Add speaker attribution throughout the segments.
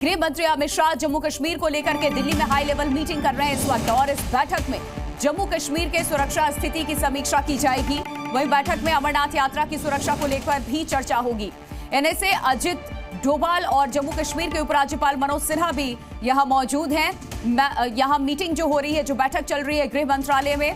Speaker 1: गृह मंत्री अमित शाह जम्मू कश्मीर को लेकर के दिल्ली में हाई लेवल मीटिंग कर रहे हैं इस वक्त और इस बैठक में जम्मू कश्मीर के सुरक्षा स्थिति की समीक्षा की जाएगी। वहीं बैठक में अमरनाथ यात्रा की सुरक्षा को लेकर भी चर्चा होगी। एनएसए अजित डोभाल और जम्मू कश्मीर के उपराज्यपाल मनोज सिन्हा भी यहां मौजूद हैं। यहां मीटिंग जो हो रही है, जो बैठक चल रही है गृह मंत्रालय में,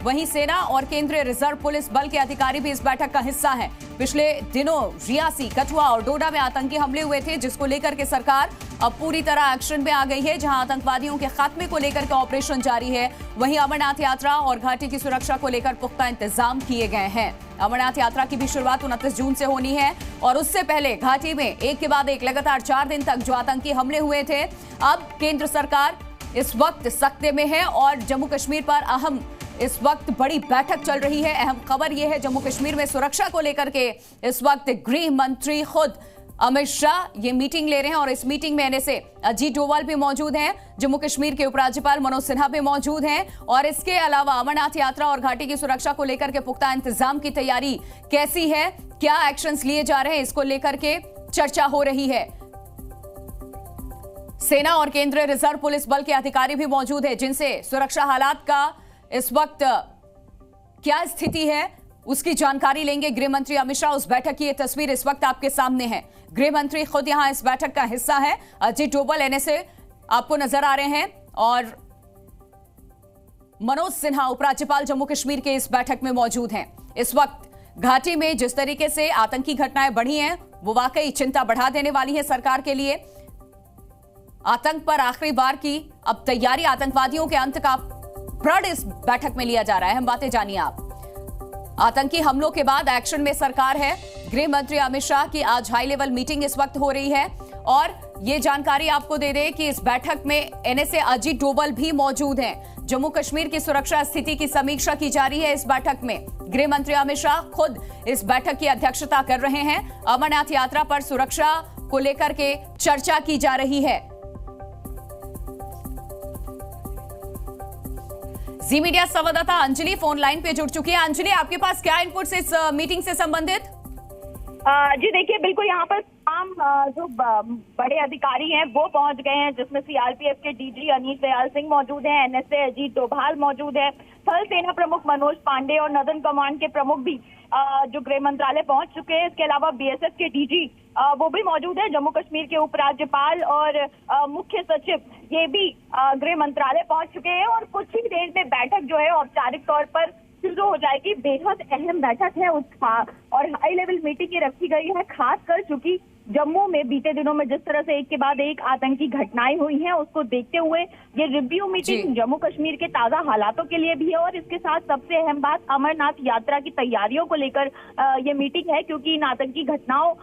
Speaker 1: वहीं सेना और केंद्रीय रिजर्व पुलिस बल के अधिकारी भी इस बैठक का हिस्सा हैं। पिछले दिनों रियासी, कठुआ और डोडा में आतंकी हमले हुए थे, जिसको लेकर के सरकार अब पूरी तरह एक्शन में आ गई है, जहां आतंकवादियों के खात्मे को लेकर के ऑपरेशन जारी है। वहीं अमरनाथ यात्रा और घाटी की सुरक्षा को लेकर पुख्ता इंतजाम किए गए हैं। अमरनाथ यात्रा की भी शुरुआत 29 जून से होनी है और उससे पहले घाटी में एक के बाद एक लगातार 4 दिन तक जो आतंकी हमले हुए थे, अब केंद्र सरकार इस वक्त सख्ते में है और जम्मू कश्मीर पर इस वक्त बड़ी बैठक चल रही है। अहम खबर यह है, जम्मू कश्मीर में सुरक्षा को लेकर के इस वक्त गृह मंत्री खुद अमित शाह ये मीटिंग ले रहे हैं और इस मीटिंग में एनएसए अजीत डोभाल भी मौजूद हैं, जम्मू कश्मीर के उपराज्यपाल मनोज सिन्हा भी मौजूद हैं और इसके अलावा अमरनाथ यात्रा और घाटी की सुरक्षा को लेकर के पुख्ता इंतजाम की तैयारी कैसी है, क्या एक्शंस लिए जा रहे हैं, इसको लेकर के चर्चा हो रही है। सेना और केंद्रीय रिजर्व पुलिस बल के अधिकारी भी मौजूद है, जिनसे सुरक्षा हालात का इस वक्त क्या स्थिति है उसकी जानकारी लेंगे गृह मंत्री अमित शाह। उस बैठक की ये तस्वीर इस वक्त आपके सामने है। गृह मंत्री खुद यहां इस बैठक का हिस्सा है। अजीत डोभाल एनएसए आपको नजर आ रहे हैं और मनोज सिन्हा उपराज्यपाल जम्मू कश्मीर के इस बैठक में मौजूद हैं। इस वक्त घाटी में जिस तरीके से आतंकी घटनाएं बढ़ी हैं, वो वाकई चिंता बढ़ा देने वाली है सरकार के लिए। आतंक पर आखिरी बार की अब तैयारी, आतंकवादियों के अंत का प्रण इस बैठक में लिया जा रहा है। हम बातें जानिए आप। आतंकी हमलों के बाद एक्शन में सरकार है। गृह मंत्री अमित शाह की आज हाई लेवल मीटिंग इस वक्त हो रही है और ये जानकारी आपको दे दें कि इस बैठक में एनएसए अजीत डोभाल भी मौजूद हैं। जम्मू कश्मीर की सुरक्षा स्थिति की समीक्षा की जा रही है इस बैठक में। गृह मंत्री अमित शाह खुद इस बैठक की अध्यक्षता कर रहे हैं। अमरनाथ यात्रा पर सुरक्षा को लेकर के चर्चा की जा रही है। जी मीडिया संवाददाता अंजलि फोन लाइन पे जुड़ चुकी है। अंजलि, आपके पास क्या इनपुट्स इस मीटिंग से संबंधित?
Speaker 2: जी देखिए, बिल्कुल यहाँ पर तमाम जो बड़े अधिकारी हैं वो पहुंच गए हैं, जिसमें सीआरपीएफ के डीजी अनीत दयाल सिंह मौजूद हैं, एनएसए अजीत डोभाल मौजूद है, थल सेना प्रमुख मनोज पांडे और नदन कमांड के प्रमुख भी जो गृह मंत्रालय पहुंच चुके हैं। इसके अलावा बीएसएफ के डीजी वो भी मौजूद है, जम्मू कश्मीर के उपराज्यपाल और मुख्य सचिव ये भी गृह मंत्रालय पहुंच चुके हैं और कुछ ही देर में बैठक जो है औपचारिक तौर पर शुरू हो जाएगी। बेहद अहम बैठक है और हाई लेवल मीटिंग ये रखी गई है, खासकर चूंकि जम्मू में बीते दिनों में जिस तरह से एक के बाद एक आतंकी घटनाएं हुई हैं, उसको देखते हुए ये रिव्यू मीटिंग जम्मू कश्मीर के ताजा हालातों के लिए भी है और इसके साथ सबसे अहम बात अमरनाथ यात्रा की तैयारियों को लेकर ये मीटिंग है, क्योंकि इन आतंकी घटनाओं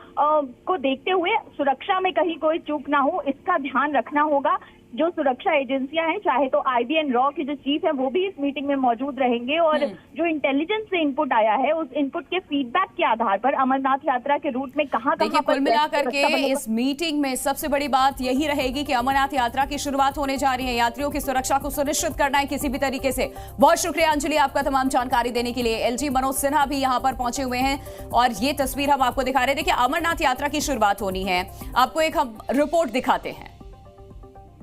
Speaker 2: को देखते हुए सुरक्षा में कहीं कोई चूक ना हो, इसका ध्यान रखना होगा। जो सुरक्षा एजेंसियां हैं, चाहे तो आईबीएन रॉ के जो चीफ है वो भी इस मीटिंग में मौजूद रहेंगे और जो इंटेलिजेंस से इनपुट आया है उस इनपुट के फीडबैक के आधार पर अमरनाथ यात्रा के रूट में कहां पर
Speaker 1: कुल मिलाकर के इस मीटिंग में सबसे बड़ी बात यही रहेगी कि अमरनाथ यात्रा की शुरुआत होने जा रही है। यात्रियों की सुरक्षा को सुनिश्चित करना है किसी भी तरीके से। बहुत शुक्रिया अंजलि आपका तमाम जानकारी देने के लिए। एलजी मनोज सिन्हा भी यहाँ पर पहुंचे हुए हैं और ये तस्वीर हम आपको दिखा रहे हैं। देखिए, अमरनाथ यात्रा की शुरुआत होनी है, आपको एक हम रिपोर्ट दिखाते हैं।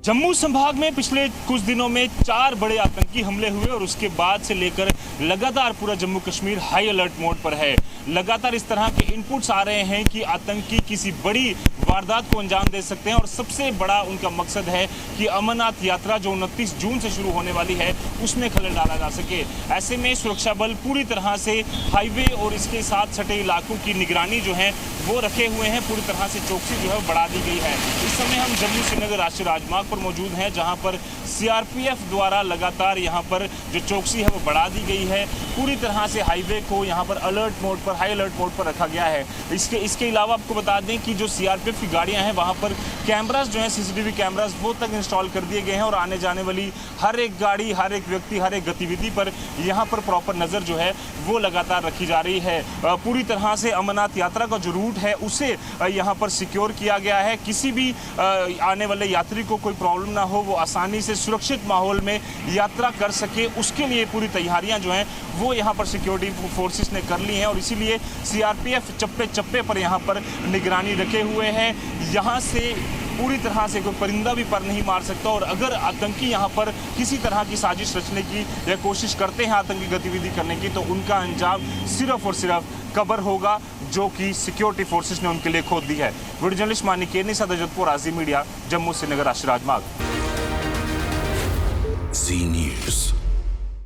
Speaker 3: जम्मू संभाग में पिछले कुछ दिनों में 4 बड़े आतंकी हमले हुए और उसके बाद से लेकर लगातार पूरा Jammu Kashmir high alert mode पर है। लगातार इस तरह के इनपुट्स आ रहे हैं कि आतंकी किसी बड़ी वारदात को अंजाम दे सकते हैं और सबसे बड़ा उनका मकसद है कि अमरनाथ यात्रा जो 29 जून से शुरू होने वाली है उसमें खलल डाला जा सके। ऐसे में सुरक्षा बल पूरी तरह से हाईवे और इसके साथ सटे इलाकों की निगरानी जो है वो रखे हुए हैं। पूरी तरह से चौकसी जो है बढ़ा दी गई है। इस समय हम जम्मू श्रीनगर राष्ट्रीय राजमार्ग पर मौजूद हैं, जहां पर सीआरपीएफ द्वारा लगातार यहां पर जो चौकसी है वो बढ़ा दी गई है। पूरी तरह से हाईवे को यहां पर अलर्ट मोड पर, हाई अलर्ट मोड पर रखा गया है। इसके अलावा आपको बता दें कि जो सीआरपीएफ की गाड़ियां हैं वहां पर कैमरास जो हैं, सीसीटीवी कैमरास वो तक इंस्टॉल कर दिए गए हैं और आने जाने वाली हर एक गाड़ी, हर एक व्यक्ति, हर एक गतिविधि पर यहाँ पर प्रॉपर नजर जो है वो लगातार रखी जा रही है। पूरी तरह से अमरनाथ यात्रा का जो रूट है उसे यहाँ पर सिक्योर किया गया है। किसी भी आने वाले यात्री को कोई प्रॉब्लम ना हो, वो आसानी से सुरक्षित माहौल में यात्रा कर सके, उसके लिए पूरी तैयारियां जो हैं वो यहाँ पर सिक्योरिटी फोर्सेस ने कर ली हैं और इसीलिए सीआरपीएफ चप्पे चप्पे पर यहाँ पर निगरानी रखे हुए हैं। यहाँ से पूरी तरह से कोई परिंदा भी पर नहीं मार सकता। और अगर आतंकी यहाँ पर किसी तरह की साजिश रचने की या कोशिश करते हैं आतंकी गतिविधि करने की, तो उनका अंजाम सिर्फ और सिर्फ कब्र होगा, जो कि सिक्योरिटी फोर्सेस ने उनके लिए खोद दी है। वीडियो जर्नलिस्ट मानी केरनी सदजतपुर आजी मीडिया, जम्मू श्रीनगर राष्ट्रीय राजमार्ग।
Speaker 4: जी न्यूज़।